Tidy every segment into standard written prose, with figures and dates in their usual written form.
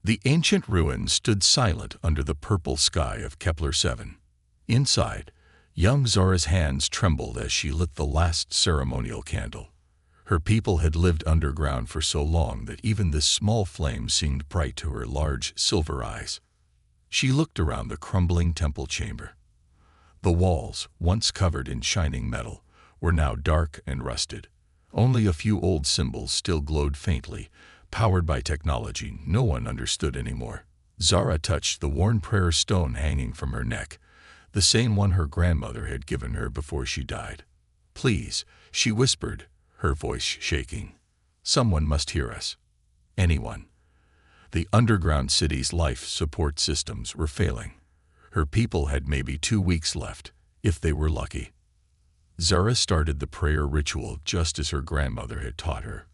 The ancient ruin stood silent under the purple sky of Kepler-7. Inside, young Zara's hands trembled as she lit the last ceremonial candle. Her people had lived underground for so long that even this small flame seemed bright to her large silver eyes. She looked around the crumbling temple chamber. The walls, once covered in shining metal, were now dark and rusted. Only a few old symbols still glowed faintly, powered by technology no one understood anymore. Zara touched the worn prayer stone hanging from her neck, the same one her grandmother had given her before she died. "Please," she whispered, her voice shaking. "Someone must hear us. Anyone." The underground city's life support systems were failing. Her people had maybe 2 weeks left, if they were lucky. Zara started the prayer ritual just as her grandmother had taught her.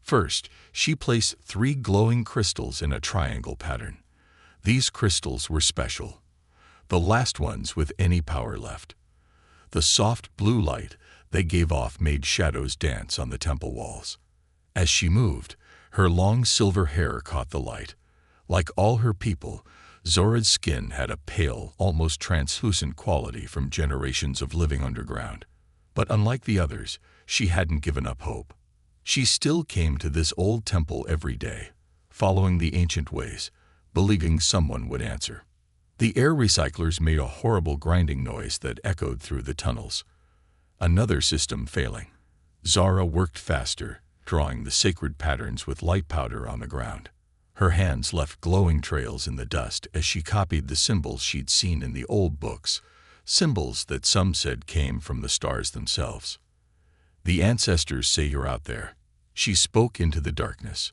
First, she placed 3 glowing crystals in a triangle pattern. These crystals were special, the last ones with any power left. The soft blue light they gave off made shadows dance on the temple walls. As she moved, her long silver hair caught the light. Like all her people, Zara's skin had a pale, almost translucent quality from generations of living underground. But unlike the others, she hadn't given up hope. She still came to this old temple every day, following the ancient ways, believing someone would answer. The air recyclers made a horrible grinding noise that echoed through the tunnels. Another system failing. Zara worked faster, drawing the sacred patterns with light powder on the ground. Her hands left glowing trails in the dust as she copied the symbols she'd seen in the old books, symbols that some said came from the stars themselves. "The ancestors say you're out there," she spoke into the darkness.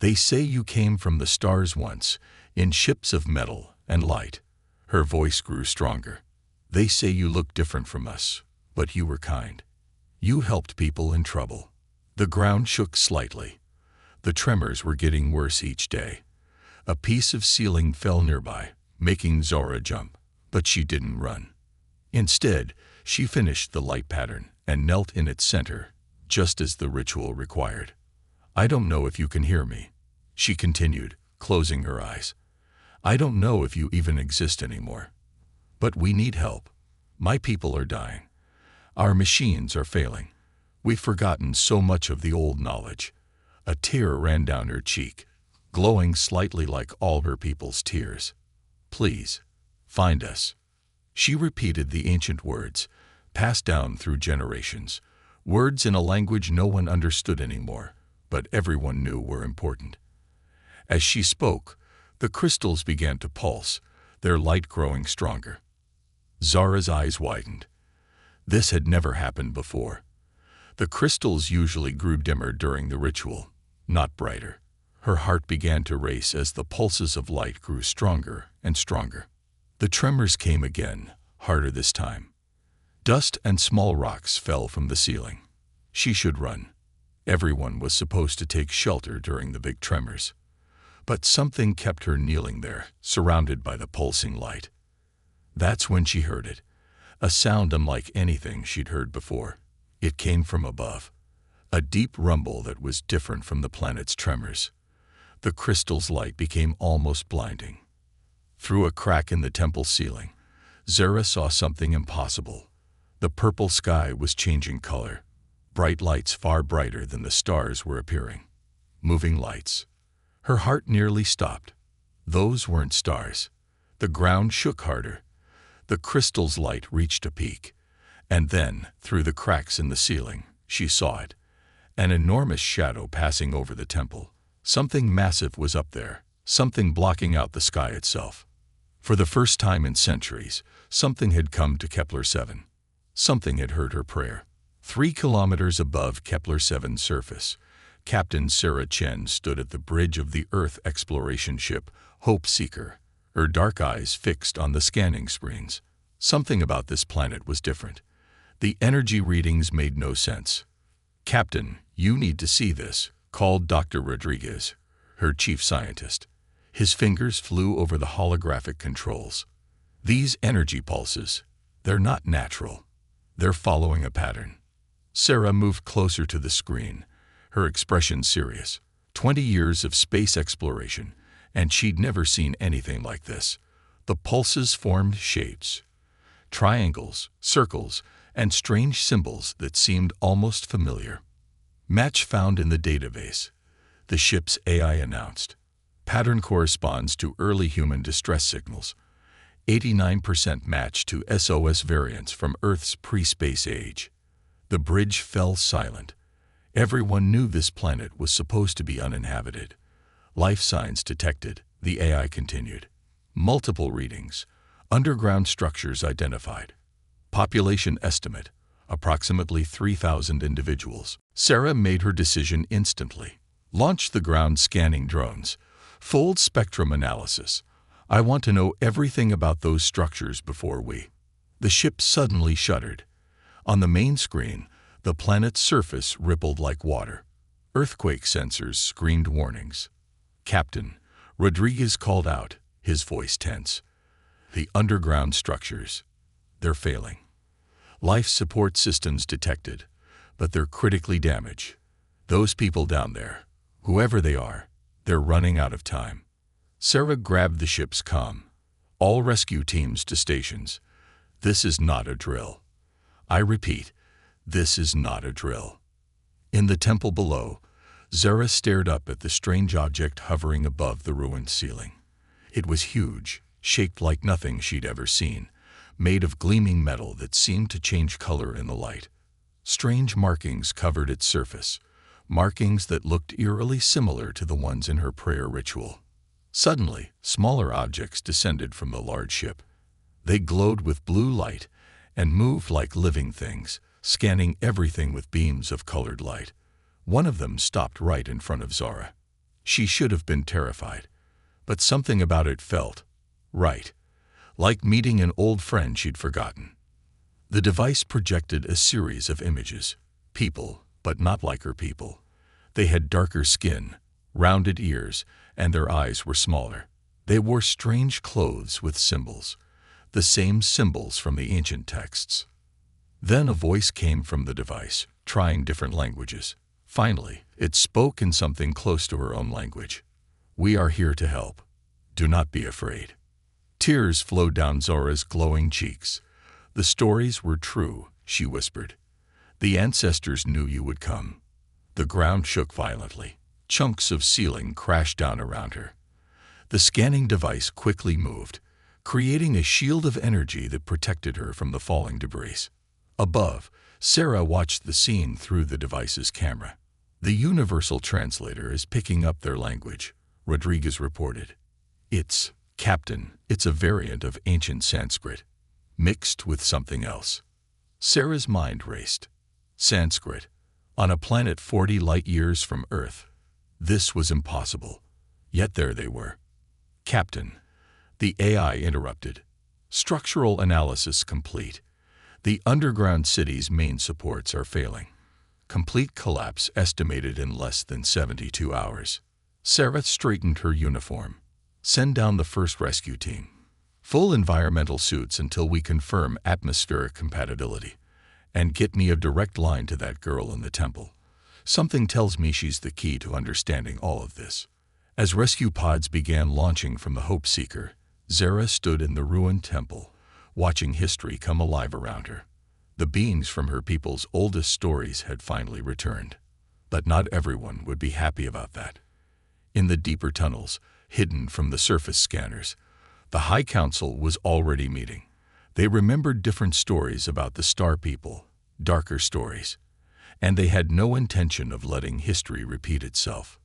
"They say you came from the stars once, in ships of metal and light." Her voice grew stronger. "They say you look different from us, but you were kind. You helped people in trouble." The ground shook slightly. The tremors were getting worse each day. A piece of ceiling fell nearby, making Zara jump, but she didn't run. Instead, she finished the light pattern and knelt in its center, just as the ritual required. "I don't know if you can hear me," she continued, closing her eyes. "I don't know if you even exist anymore. But we need help. My people are dying. Our machines are failing. We've forgotten so much of the old knowledge." A tear ran down her cheek, glowing slightly like all her people's tears. "Please, find us." She repeated the ancient words, passed down through generations, words in a language no one understood anymore, but everyone knew were important. As she spoke, the crystals began to pulse, their light growing stronger. Zara's eyes widened. This had never happened before. The crystals usually grew dimmer during the ritual, not brighter. Her heart began to race as the pulses of light grew stronger and stronger. The tremors came again, harder this time. Dust and small rocks fell from the ceiling. She should run. Everyone was supposed to take shelter during the big tremors. But something kept her kneeling there, surrounded by the pulsing light. That's when she heard it, a sound unlike anything she'd heard before. It came from above, a deep rumble that was different from the planet's tremors. The crystal's light became almost blinding. Through a crack in the temple ceiling, Zara saw something impossible. The purple sky was changing color. Bright lights far brighter than the stars were appearing. Moving lights. Her heart nearly stopped. Those weren't stars. The ground shook harder. The crystal's light reached a peak. And then, through the cracks in the ceiling, she saw it. An enormous shadow passing over the temple. Something massive was up there, something blocking out the sky itself. For the first time in centuries, something had come to Kepler-7. Something had heard her prayer. 3 kilometers above Kepler-7's surface, Captain Sarah Chen stood at the bridge of the Earth exploration ship Hope Seeker, her dark eyes fixed on the scanning screens. Something about this planet was different. The energy readings made no sense. "Captain, you need to see this," called Dr. Rodriguez, her chief scientist. His fingers flew over the holographic controls. "These energy pulses, they're not natural. They're following a pattern." Sarah moved closer to the screen, her expression serious. 20 years of space exploration, And she'd never seen anything like this. The pulses formed shapes, triangles, circles, and strange symbols that seemed almost familiar. Match found in the database, the ship's AI announced. Pattern corresponds to early human distress signals. 89% match to SOS variants from Earth's pre-space age. The bridge fell silent. Everyone knew this planet was supposed to be uninhabited. Life signs detected, the AI continued. Multiple readings. Underground structures identified. Population estimate, approximately 3,000 individuals. Sarah made her decision instantly. Launch the ground scanning drones. Full spectrum analysis. I want to know everything about those structures before we. The ship suddenly shuddered. On the main screen, the planet's surface rippled like water. Earthquake sensors screamed warnings. Captain, Rodriguez called out, his voice tense. The underground structures. They're failing. Life support systems detected, but they're critically damaged. Those people down there, whoever they are, they're running out of time. Sarah grabbed the ship's comm. All rescue teams to stations. This is not a drill. I repeat, this is not a drill. In the temple below, Zara stared up at the strange object hovering above the ruined ceiling. It was huge, shaped like nothing she'd ever seen, made of gleaming metal that seemed to change color in the light. Strange markings covered its surface, markings that looked eerily similar to the ones in her prayer ritual. Suddenly, smaller objects descended from the large ship. They glowed with blue light and moved like living things, scanning everything with beams of colored light. One of them stopped right in front of Zara. She should have been terrified, but something about it felt right, like meeting an old friend she'd forgotten. The device projected a series of images, people, but not like her people. They had darker skin, rounded ears, and their eyes were smaller. They wore strange clothes with symbols, the same symbols from the ancient texts. Then a voice came from the device, trying different languages. Finally, it spoke in something close to her own language. We are here to help. Do not be afraid. Tears flowed down Zora's glowing cheeks. The stories were true, she whispered. The ancestors knew you would come. The ground shook violently. Chunks of ceiling crashed down around her. The scanning device quickly moved, creating a shield of energy that protected her from the falling debris. Above, Sarah watched the scene through the device's camera. The universal translator is picking up their language, Rodriguez reported. Captain, it's a variant of ancient Sanskrit, mixed with something else. Sarah's mind raced. Sanskrit, on a planet 40 light-years from Earth. This was impossible. Yet there they were. Captain, the AI interrupted. Structural analysis complete. The underground city's main supports are failing. Complete collapse estimated in less than 72 hours. Sarah straightened her uniform. Send down the first rescue team. Full environmental suits until we confirm atmospheric compatibility. And get me a direct line to that girl in the temple. Something tells me she's the key to understanding all of this. As rescue pods began launching from the Hope Seeker, Zara stood in the ruined temple, watching history come alive around her. The beings from her people's oldest stories had finally returned. But not everyone would be happy about that. In the deeper tunnels, hidden from the surface scanners, the High Council was already meeting. They remembered different stories about the Star People, darker stories, and they had no intention of letting history repeat itself.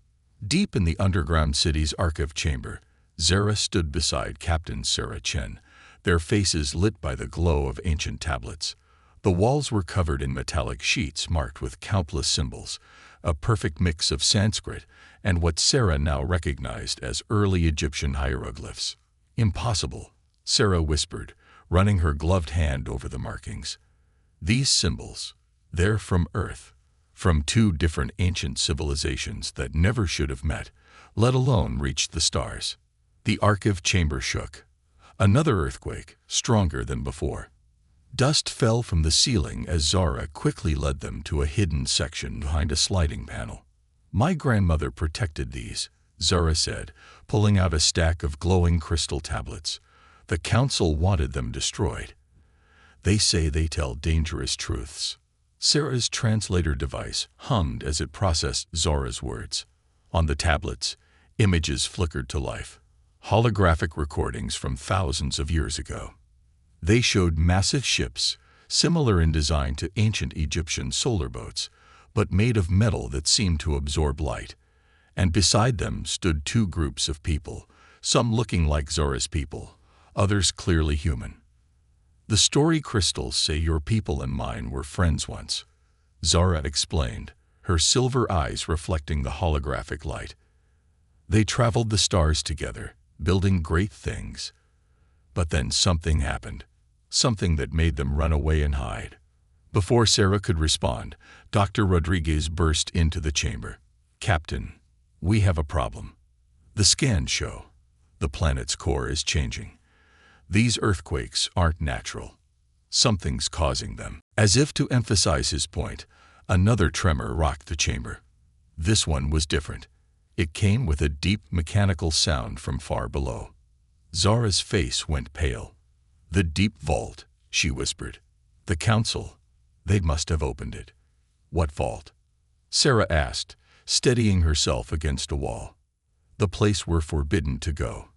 Deep in the underground city's archive chamber, Zara stood beside Captain Sarah Chen, their faces lit by the glow of ancient tablets. The walls were covered in metallic sheets marked with countless symbols, a perfect mix of Sanskrit and what Sarah now recognized as early Egyptian hieroglyphs. Impossible, Sarah whispered, running her gloved hand over the markings. These symbols, they're from Earth, from two different ancient civilizations that never should have met, let alone reached the stars. The archive chamber shook. Another earthquake, stronger than before. Dust fell from the ceiling as Zara quickly led them to a hidden section behind a sliding panel. My grandmother protected these, Zara said, pulling out a stack of glowing crystal tablets. "The council wanted them destroyed. They say they tell dangerous truths." Sarah's translator device hummed as it processed Zara's words. On the tablets, images flickered to life, holographic recordings from thousands of years ago. They showed massive ships, similar in design to ancient Egyptian solar boats, but made of metal that seemed to absorb light. And beside them stood two groups of people, some looking like Zara's people, others clearly human. "The story crystals say your people and mine were friends once," Zara explained, her silver eyes reflecting the holographic light. "They traveled the stars together, building great things. But then something happened, something that made them run away and hide." Before Sarah could respond, Dr. Rodriguez burst into the chamber. "Captain, we have a problem. The scans show the planet's core is changing. These earthquakes aren't natural. Something's causing them." As if to emphasize his point, another tremor rocked the chamber. This one was different. It came with a deep mechanical sound from far below. Zara's face went pale. "The deep vault," she whispered. "The council. They must have opened it." "What vault?" Sarah asked, steadying herself against a wall. "The place we're forbidden to go.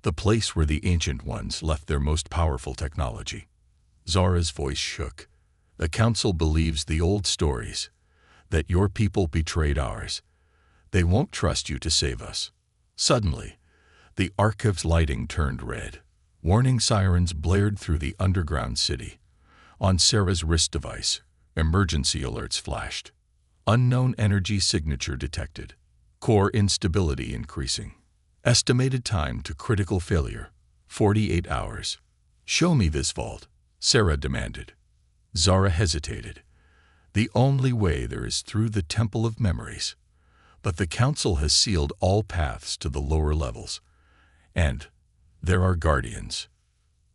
The place where the ancient ones left their most powerful technology." Zara's voice shook. "The council believes the old stories, that your people betrayed ours. They won't trust you to save us." Suddenly, the archive's lighting turned red. Warning sirens blared through the underground city. On Sarah's wrist device, emergency alerts flashed. "Unknown energy signature detected. Core instability increasing. Estimated time to critical failure, 48 hours. "Show me this vault," Sarah demanded. Zara hesitated. "The only way there is through the Temple of Memories. But the council has sealed all paths to the lower levels. And there are guardians."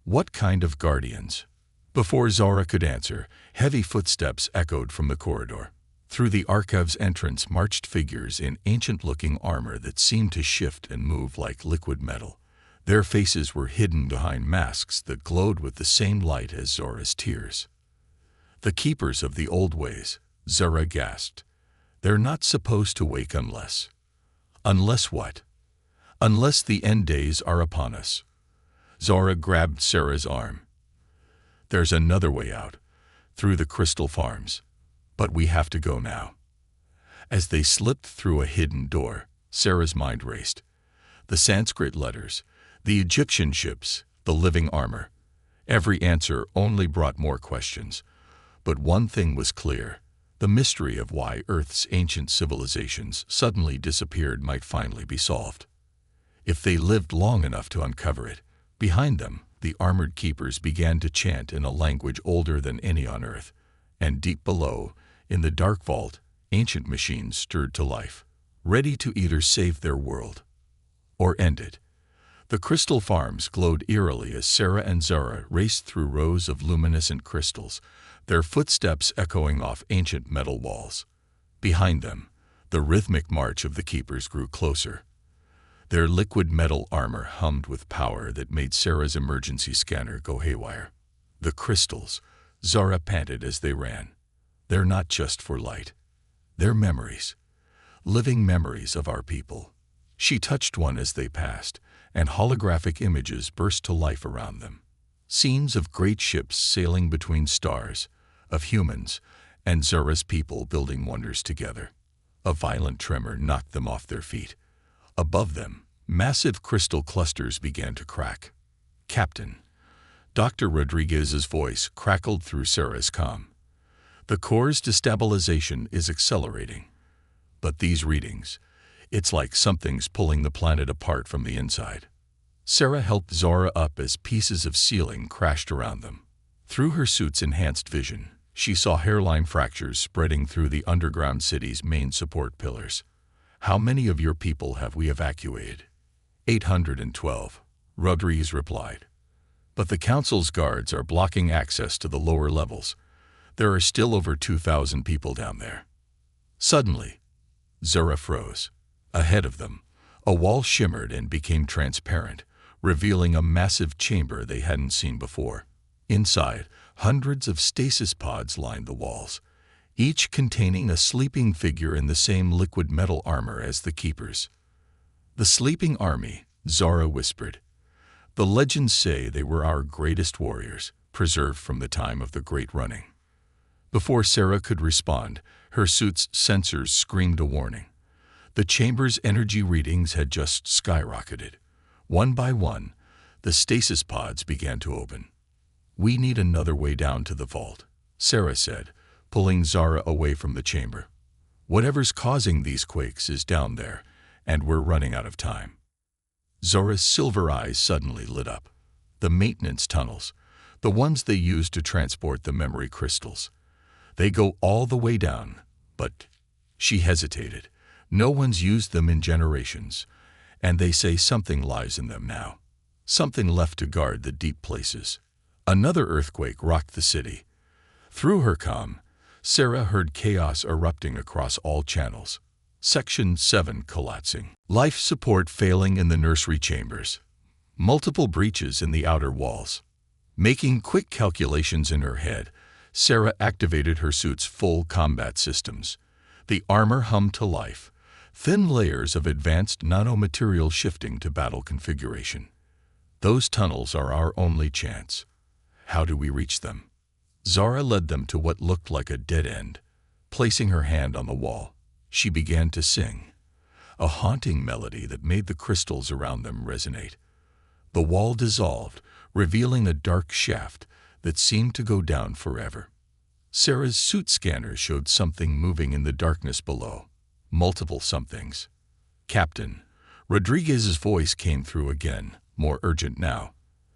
"What kind of guardians?" Before Zara could answer, heavy footsteps echoed from the corridor. Through the archive's entrance marched figures in ancient-looking armor that seemed to shift and move like liquid metal. Their faces were hidden behind masks that glowed with the same light as Zara's tears. "The keepers of the old ways," Zara gasped. "They're not supposed to wake unless—" "Unless what?" "Unless the end days are upon us." Zara grabbed Sarah's arm. "There's another way out, through the crystal farms. But we have to go now." As they slipped through a hidden door, Sarah's mind raced. The Sanskrit letters, the Egyptian ships, the living armor. Every answer only brought more questions. But one thing was clear. The mystery of why Earth's ancient civilizations suddenly disappeared might finally be solved. If they lived long enough to uncover it. Behind them, the armored keepers began to chant in a language older than any on Earth. And deep below, in the dark vault, ancient machines stirred to life, ready to either save their world or end it. The crystal farms glowed eerily as Sarah and Zara raced through rows of luminescent crystals, their footsteps echoing off ancient metal walls. Behind them, the rhythmic march of the keepers grew closer. Their liquid metal armor hummed with power that made Sarah's emergency scanner go haywire. "The crystals," Zara panted as they ran. "They're not just for light. They're memories. Living memories of our people." She touched one as they passed, and holographic images burst to life around them. Scenes of great ships sailing between stars, of humans and Zara's people building wonders together. A violent tremor knocked them off their feet. Above them, massive crystal clusters began to crack. "Captain," Dr. Rodriguez's voice crackled through Sarah's comm. "The core's destabilization is accelerating. But these readings, it's like something's pulling the planet apart from the inside." Sarah helped Zara up as pieces of ceiling crashed around them. Through her suit's enhanced vision, she saw hairline fractures spreading through the underground city's main support pillars. "How many of your people have we evacuated?" 812, Rodriguez replied. "But the council's guards are blocking access to the lower levels. There are still over 2,000 people down there." Suddenly, Zara froze. Ahead of them, A wall shimmered and became transparent, revealing a massive chamber they hadn't seen before. Inside, hundreds of stasis pods lined the walls, each containing a sleeping figure in the same liquid metal armor as the keepers. "The sleeping army," Zara whispered. "The legends say they were our greatest warriors, preserved from the time of the Great Running." Before Sarah could respond, her suit's sensors screamed a warning. The chamber's energy readings had just skyrocketed. One by one, the stasis pods began to open. "We need another way down to the vault," Sarah said, pulling Zara away from the chamber. "Whatever's causing these quakes is down there, and we're running out of time." Zara's silver eyes suddenly lit up. The maintenance tunnels, the ones they use to transport the memory crystals. They go all the way down, but she hesitated. No one's used them in generations, and they say something lies in them now. Something left to guard the deep places. Another earthquake rocked the city. Through her comm, Sarah heard chaos erupting across all channels. Section 7 collapsing. Life support failing in the nursery chambers. Multiple breaches in the outer walls. Making quick calculations in her head, Sarah activated her suit's full combat systems. The armor hummed to life, thin layers of advanced nanomaterial shifting to battle configuration. "Those tunnels are our only chance. How do we reach them?" Zara led them to what looked like a dead end. Placing her hand on the wall, she began to sing, a haunting melody that made the crystals around them resonate. The wall dissolved, revealing a dark shaft that seemed to go down forever. Sarah's suit scanner showed something moving in the darkness below. Multiple somethings. "Captain." Rodriguez's voice came through again, more urgent now.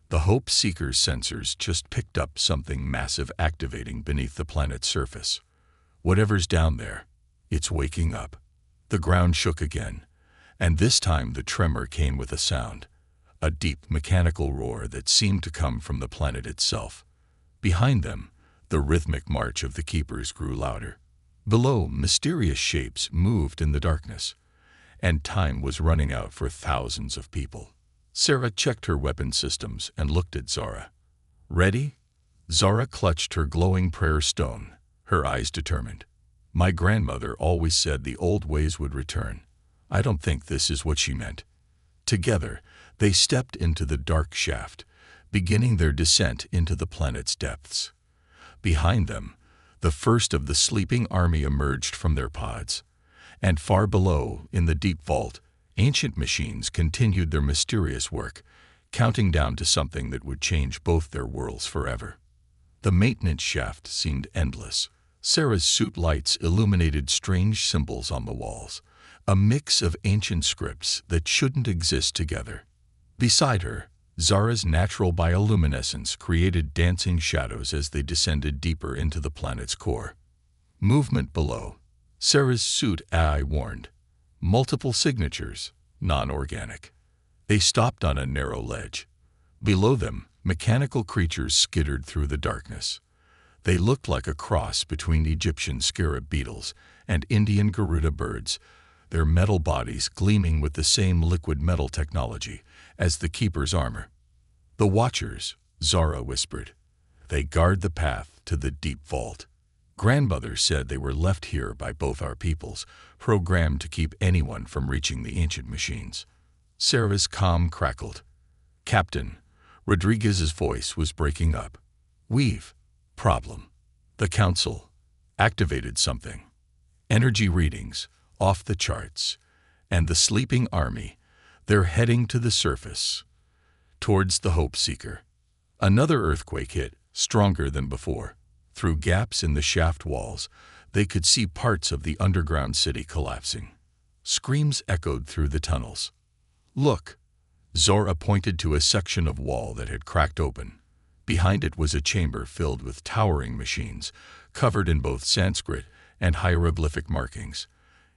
The Hope Seeker's sensors just picked up something massive activating beneath the planet's surface. "Whatever's down there, it's waking up." The ground shook again, and this time the tremor came with a sound, a deep mechanical roar that seemed to come from the planet itself. Behind them, the rhythmic march of the keepers grew louder. Below, mysterious shapes moved in the darkness, and time was running out for thousands of people. Sarah checked her weapon systems and looked at Zara. "Ready?" Zara clutched her glowing prayer stone, her eyes determined. "My grandmother always said the old ways would return. I don't think this is what she meant." Together, they stepped into the dark shaft, beginning their descent into the planet's depths. Behind them, the first of the sleeping army emerged from their pods, and far below, in the deep vault, ancient machines continued their mysterious work, counting down to something that would change both their worlds forever. The maintenance shaft seemed endless. Sarah's suit lights illuminated strange symbols on the walls, a mix of ancient scripts that shouldn't exist together. Beside her, Zara's natural bioluminescence created dancing shadows as they descended deeper into the planet's core. Movement below. Sarah's suit AI warned. Multiple signatures, non-organic. They stopped on a narrow ledge. Below them, mechanical creatures skittered through the darkness. They looked like a cross between Egyptian scarab beetles and Indian Garuda birds, their metal bodies gleaming with the same liquid metal technology as the Keeper's armor. "The Watchers," Zara whispered. "They guard the path to the deep vault. Grandmother said they were left here by both our peoples, programmed to keep anyone from reaching the ancient machines." Sarah's comm crackled. "Captain," Rodriguez's voice was breaking up. "We've problem. The Council activated something. Energy readings off the charts, and the sleeping army, they're heading to the surface, towards the Hope Seeker." Another earthquake hit, stronger than before. Through gaps in the shaft walls, they could see parts of the underground city collapsing. Screams echoed through the tunnels. "Look!" Zora pointed to a section of wall that had cracked open. Behind it was a chamber filled with towering machines, covered in both Sanskrit and hieroglyphic markings.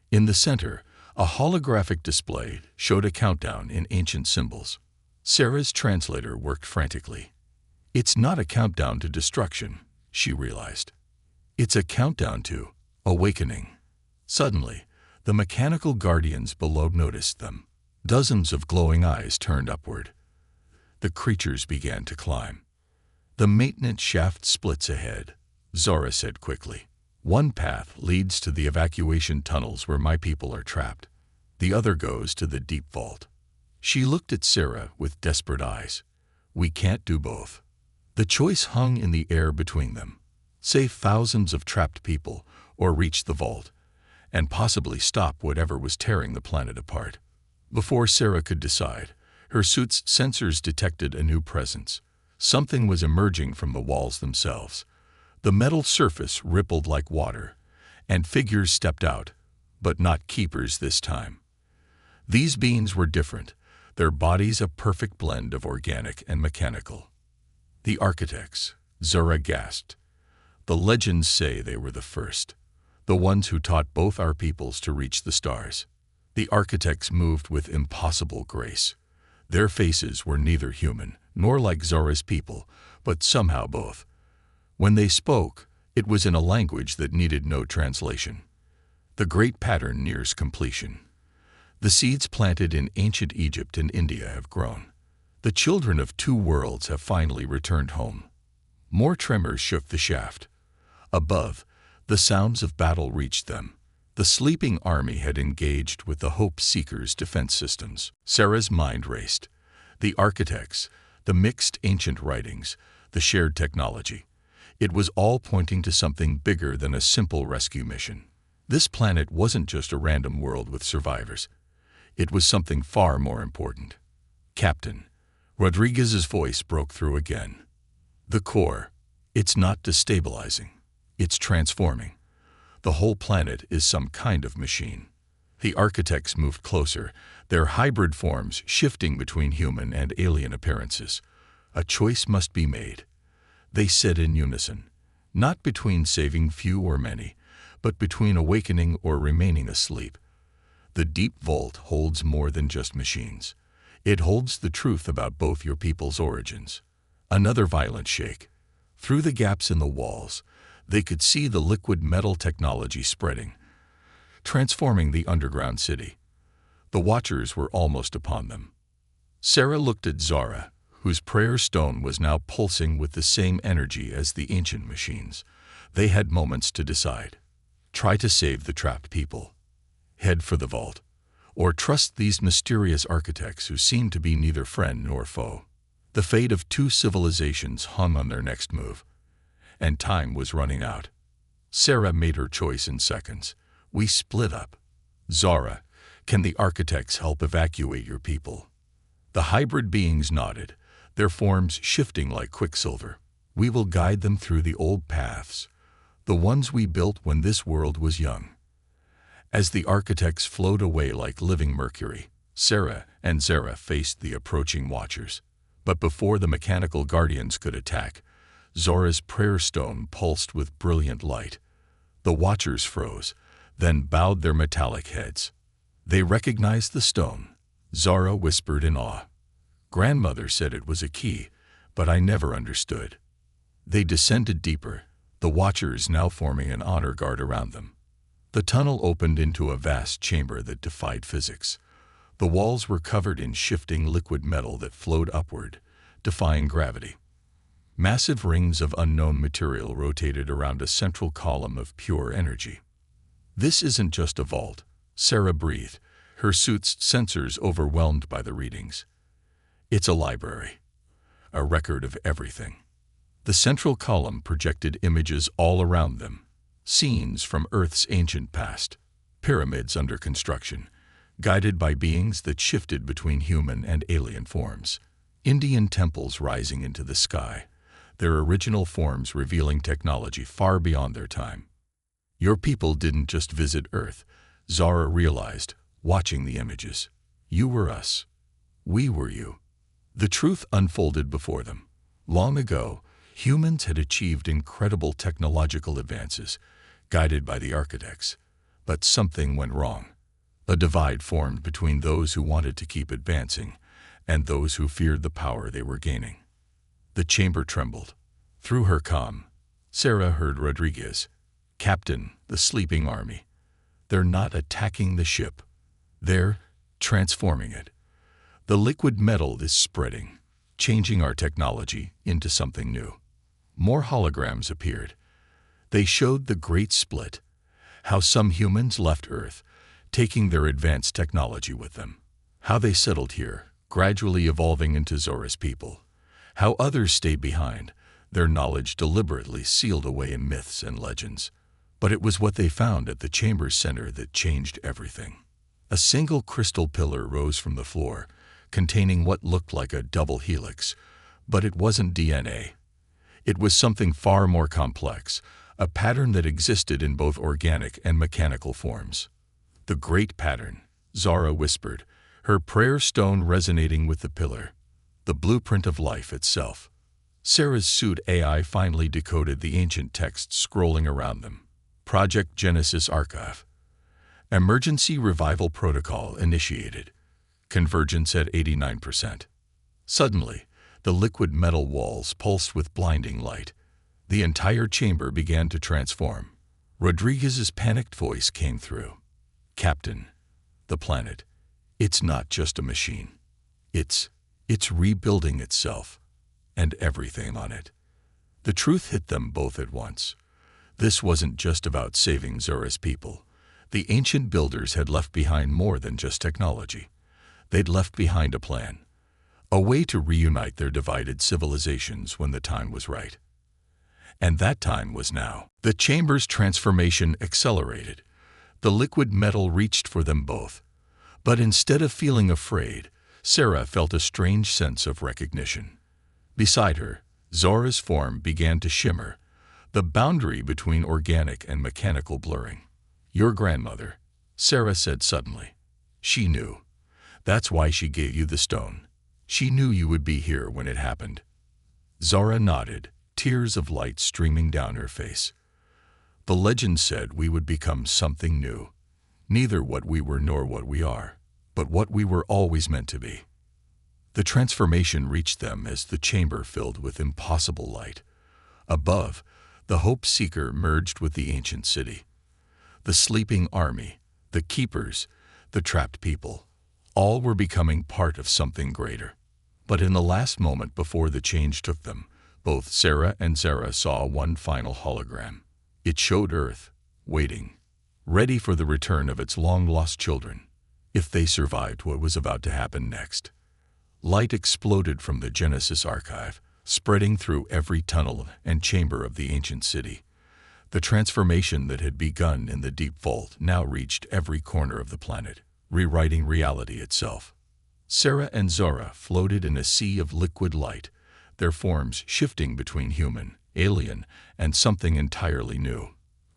In the center, a holographic display showed a countdown in ancient symbols. Sarah's translator worked frantically. "It's not a countdown to destruction," she realized. "It's a countdown to awakening." Suddenly, the mechanical guardians below noticed them. Dozens of glowing eyes turned upward. The creatures began to climb. "The maintenance shaft splits ahead," Zora said quickly. "One path leads to the evacuation tunnels where my people are trapped. The other goes to the deep vault." She looked at Sarah with desperate eyes. "We can't do both." The choice hung in the air between them. Save thousands of trapped people, or reach the vault, and possibly stop whatever was tearing the planet apart. Before Sarah could decide, her suit's sensors detected a new presence. Something was emerging from the walls themselves. The metal surface rippled like water, and figures stepped out, but not keepers this time. These beings were different, their bodies a perfect blend of organic and mechanical. "The architects," Zora gasped. "The legends say they were the first, the ones who taught both our peoples to reach the stars." The architects moved with impossible grace. Their faces were neither human nor like Zora's people, but somehow both. When they spoke, it was in a language that needed no translation. "The great pattern nears completion. The seeds planted in ancient Egypt and India have grown. The children of two worlds have finally returned home." More tremors shook the shaft. Above, the sounds of battle reached them. The sleeping army had engaged with the Hope Seekers' defense systems. Sarah's mind raced. The architects, the mixed ancient writings, the shared technology. It was all pointing to something bigger than a simple rescue mission. This planet wasn't just a random world with survivors. It was something far more important. "Captain," Rodriguez's voice broke through again. "The core, it's not destabilizing. It's transforming. The whole planet is some kind of machine." The architects moved closer, their hybrid forms shifting between human and alien appearances. "A choice must be made," they said in unison. "Not between saving few or many, but between awakening or remaining asleep. The deep vault holds more than just machines. It holds the truth about both your people's origins." Another violent shake. Through the gaps in the walls, they could see the liquid metal technology spreading, transforming the underground city. The Watchers were almost upon them. Sarah looked at Zora, whose prayer stone was now pulsing with the same energy as the ancient machines. They had moments to decide. Try to save the trapped people. Head for the vault. Or trust these mysterious architects who seemed to be neither friend nor foe. The fate of two civilizations hung on their next move. And time was running out. Sarah made her choice in seconds. "We split up." "Zora, can the architects help evacuate your people?" The hybrid beings nodded, their forms shifting like quicksilver. "We will guide them through the old paths, the ones we built when this world was young." As the architects flowed away like living mercury, Sarah and Zara faced the approaching Watchers. But before the mechanical guardians could attack, Zora's prayer stone pulsed with brilliant light. The Watchers froze, then bowed their metallic heads. They recognized the stone. Zora whispered in awe. "Grandmother said it was a key, but I never understood." They descended deeper, the Watchers now forming an honor guard around them. The tunnel opened into a vast chamber that defied physics. The walls were covered in shifting liquid metal that flowed upward, defying gravity. Massive rings of unknown material rotated around a central column of pure energy. "This isn't just a vault," Sarah breathed, her suit's sensors overwhelmed by the readings. "It's a library, a record of everything." The central column projected images all around them, scenes from Earth's ancient past, pyramids under construction, guided by beings that shifted between human and alien forms, Indian temples rising into the sky, their original forms revealing technology far beyond their time. Your people didn't just visit Earth, Zara realized, watching the images. You were us. We were you. The truth unfolded before them. Long ago, humans had achieved incredible technological advances, guided by the architects. But something went wrong. A divide formed between those who wanted to keep advancing and those who feared the power they were gaining. The chamber trembled. Through her comm, Sarah heard Rodriguez. "Captain, the sleeping army. They're not attacking the ship. They're transforming it." The liquid metal is spreading, changing our technology into something new. More holograms appeared. They showed the Great Split, how some humans left Earth, taking their advanced technology with them. How they settled here, gradually evolving into Zora's people. How others stayed behind, their knowledge deliberately sealed away in myths and legends. But it was what they found at the chamber's center that changed everything. A single crystal pillar rose from the floor, containing what looked like a double helix, but it wasn't DNA. It was something far more complex, a pattern that existed in both organic and mechanical forms. The Great Pattern, Zora whispered, her prayer stone resonating with the pillar. The blueprint of life itself. Sarah's suit AI finally decoded the ancient texts scrolling around them. Project Genesis Archive. Emergency Revival Protocol initiated. Convergence at 89%. Suddenly, the liquid metal walls pulsed with blinding light. The entire chamber began to transform. Rodriguez's panicked voice came through. Captain, the planet, it's not just a machine. It's rebuilding itself, and everything on it. The truth hit them both at once. This wasn't just about saving Zora's people. The ancient builders had left behind more than just technology. They'd left behind a plan, a way to reunite their divided civilizations when the time was right. And that time was now. The chamber's transformation accelerated. The liquid metal reached for them both. But instead of feeling afraid, Sarah felt a strange sense of recognition. Beside her, Zora's form began to shimmer, the boundary between organic and mechanical blurring. Your grandmother, Sarah said suddenly. She knew. That's why she gave you the stone. She knew you would be here when it happened. Zora nodded, tears of light streaming down her face. The legend said we would become something new. Neither what we were nor what we are, but what we were always meant to be. The transformation reached them as the chamber filled with impossible light. Above, the Hope Seeker merged with the ancient city. The sleeping army, the keepers, the trapped people, all were becoming part of something greater. But in the last moment before the change took them, both Sarah and Zora saw one final hologram. It showed Earth, waiting, ready for the return of its long-lost children, if they survived what was about to happen next. Light exploded from the Genesis archive, spreading through every tunnel and chamber of the ancient city. The transformation that had begun in the deep vault now reached every corner of the planet, rewriting reality itself. Sarah and Zora floated in a sea of liquid light, their forms shifting between human, alien, and something entirely new.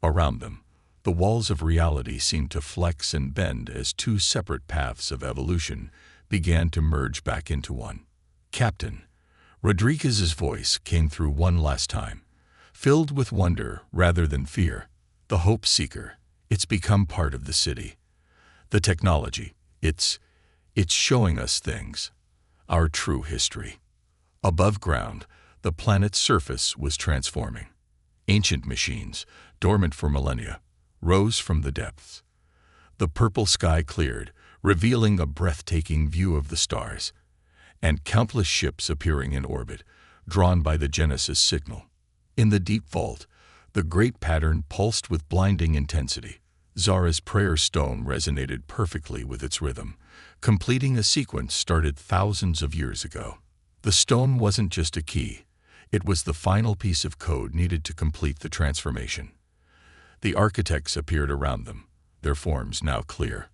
Around them, the walls of reality seemed to flex and bend as two separate paths of evolution began to merge back into one. Captain, Rodriguez's voice came through one last time, filled with wonder rather than fear. The Hope Seeker, it's become part of the city. The technology, it's showing us things, our true history. Above ground, the planet's surface was transforming. Ancient machines, dormant for millennia, rose from the depths. The purple sky cleared, revealing a breathtaking view of the stars, and countless ships appearing in orbit, drawn by the Genesis signal. In the deep vault, the Great Pattern pulsed with blinding intensity. Zora's prayer stone resonated perfectly with its rhythm, completing a sequence started thousands of years ago. The stone wasn't just a key, it was the final piece of code needed to complete the transformation. The architects appeared around them, their forms now clear.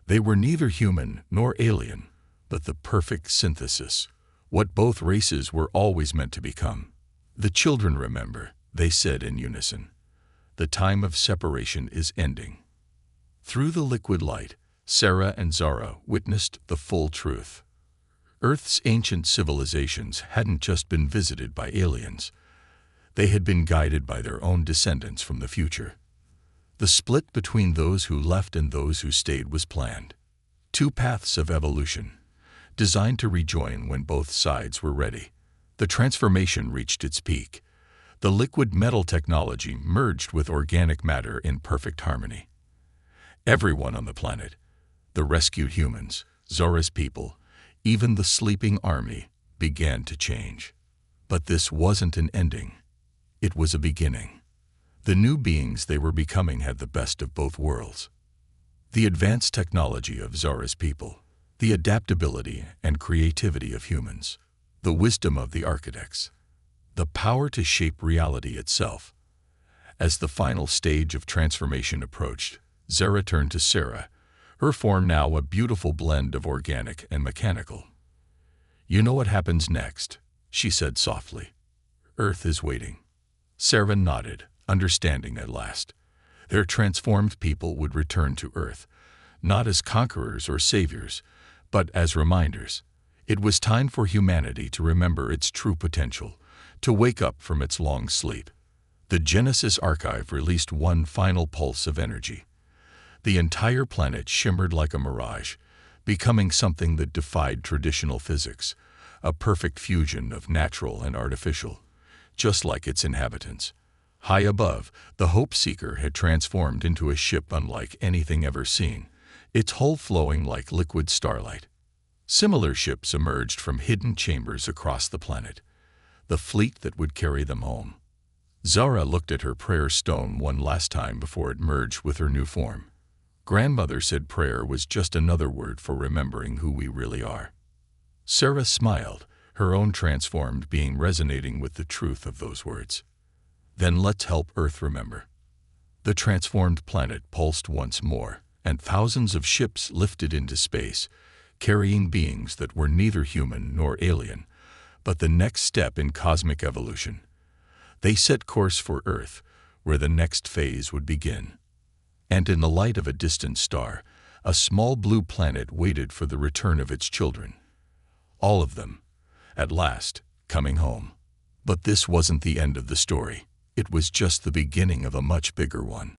They were neither human nor alien, but the perfect synthesis, what both races were always meant to become. The children remember, they said in unison. The time of separation is ending. Through the liquid light, Sarah and Zora witnessed the full truth. Earth's ancient civilizations hadn't just been visited by aliens. They had been guided by their own descendants from the future. The split between those who left and those who stayed was planned. Two paths of evolution, designed to rejoin when both sides were ready. The transformation reached its peak. The liquid metal technology merged with organic matter in perfect harmony. Everyone on the planet, the rescued humans, Zora's people, Even the sleeping army began to change. But this wasn't an ending. It was a beginning. The new beings they were becoming had the best of both worlds. The advanced technology of Zara's people, the adaptability and creativity of humans, the wisdom of the architects, the power to shape reality itself. As the final stage of transformation approached, Zara turned to Sarah, her form now a beautiful blend of organic and mechanical. "You know what happens next," she said softly. "Earth is waiting." Sarah nodded, understanding at last. Their transformed people would return to Earth, not as conquerors or saviors, but as reminders. It was time for humanity to remember its true potential, to wake up from its long sleep. The Genesis archive released one final pulse of energy. The entire planet shimmered like a mirage, becoming something that defied traditional physics, a perfect fusion of natural and artificial, just like its inhabitants. High above, the Hope Seeker had transformed into a ship unlike anything ever seen, its hull flowing like liquid starlight. Similar ships emerged from hidden chambers across the planet, the fleet that would carry them home. Zara looked at her prayer stone one last time before it merged with her new form. Grandmother said prayer was just another word for remembering who we really are. Sarah smiled, her own transformed being resonating with the truth of those words. "Then let's help Earth remember." The transformed planet pulsed once more, and thousands of ships lifted into space, carrying beings that were neither human nor alien, but the next step in cosmic evolution. They set course for Earth, where the next phase would begin. And in the light of a distant star, a small blue planet waited for the return of its children. All of them, at last, coming home. But this wasn't the end of the story. It was just the beginning of a much bigger one.